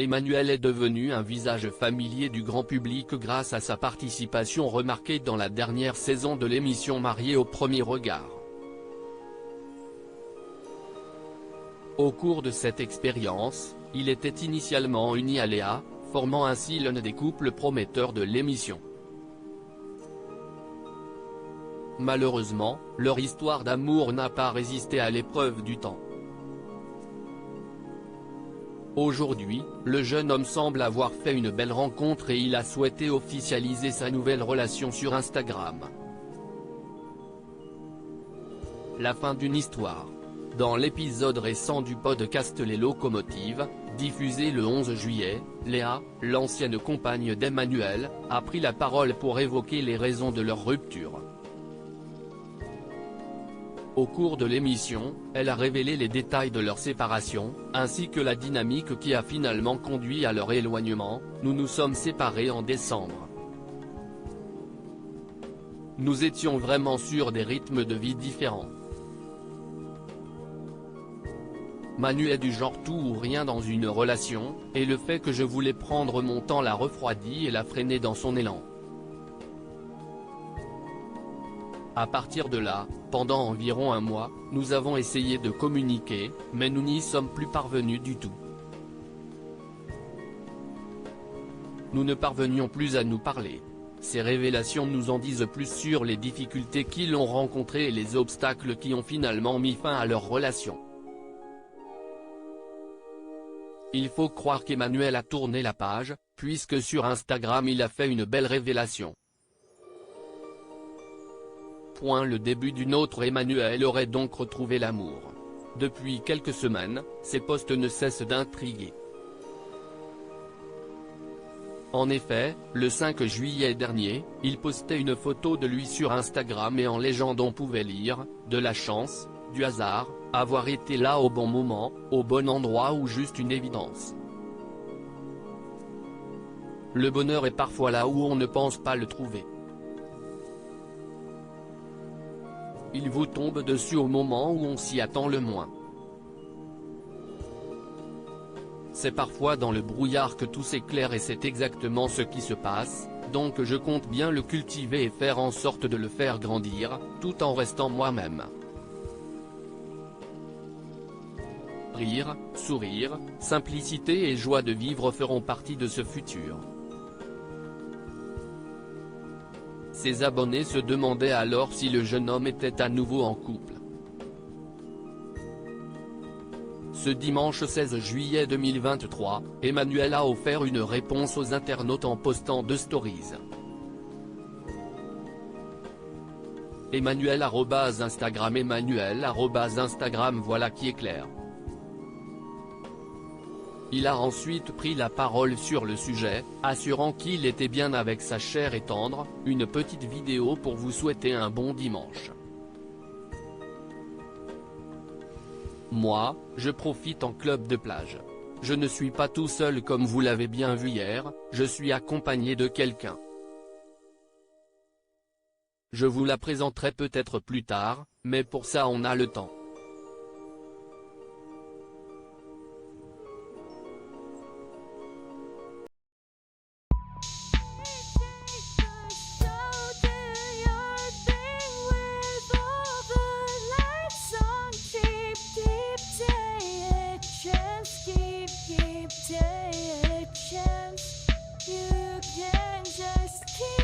Emmanuelle est devenue un visage familier du grand public grâce à sa participation remarquée dans la dernière saison de l'émission Mariés au premier regard. Au cours de cette expérience, il était initialement uni à Léa, formant ainsi l'un des couples prometteurs de l'émission. Malheureusement, leur histoire d'amour n'a pas résisté à l'épreuve du temps. Aujourd'hui, le jeune homme semble avoir fait une belle rencontre et il a souhaité officialiser sa nouvelle relation sur Instagram. La fin d'une histoire. Dans l'épisode récent du podcast Les Locomotives, diffusé le 11 juillet, Léa, l'ancienne compagne d'Emmanuel, a pris la parole pour évoquer les raisons de leur rupture. Au cours de l'émission, elle a révélé les détails de leur séparation, ainsi que la dynamique qui a finalement conduit à leur éloignement. Nous nous sommes séparés en décembre. Nous étions vraiment sur des rythmes de vie différents. Manu est du genre tout ou rien dans une relation, et le fait que je voulais prendre mon temps l'a refroidi et l'a freiné dans son élan. À partir de là, pendant environ un mois, nous avons essayé de communiquer, mais nous n'y sommes plus parvenus du tout. Nous ne parvenions plus à nous parler. Ces révélations nous en disent plus sur les difficultés qu'ils ont rencontrées et les obstacles qui ont finalement mis fin à leur relation. Il faut croire qu'Emmanuel a tourné la page, puisque sur Instagram il a fait une belle révélation. Le début d'une autre Emmanuelle aurait donc retrouvé l'amour. Depuis quelques semaines, ses posts ne cessent d'intriguer. En effet, le 5 juillet dernier, il postait une photo de lui sur Instagram et en légende on pouvait lire « de la chance, du hasard, avoir été là au bon moment, au bon endroit ou juste une évidence ». Le bonheur est parfois là où on ne pense pas le trouver. Il vous tombe dessus au moment où on s'y attend le moins. C'est parfois dans le brouillard que tout s'éclaire et c'est exactement ce qui se passe, donc je compte bien le cultiver et faire en sorte de le faire grandir, tout en restant moi-même. Rire, sourire, simplicité et joie de vivre feront partie de ce futur. Ses abonnés se demandaient alors si le jeune homme était à nouveau en couple. Ce dimanche 16 juillet 2023, Emmanuelle a offert une réponse aux internautes en postant 2 stories. Emmanuelle @Instagram Emmanuelle @Instagram voilà qui est clair. Il a ensuite pris la parole sur le sujet, assurant qu'il était bien avec sa chère et tendre, une petite vidéo pour vous souhaiter un bon dimanche. Moi, je profite en club de plage. Je ne suis pas tout seul comme vous l'avez bien vu hier, je suis accompagné de quelqu'un. Je vous la présenterai peut-être plus tard, mais pour ça on a le temps. Keep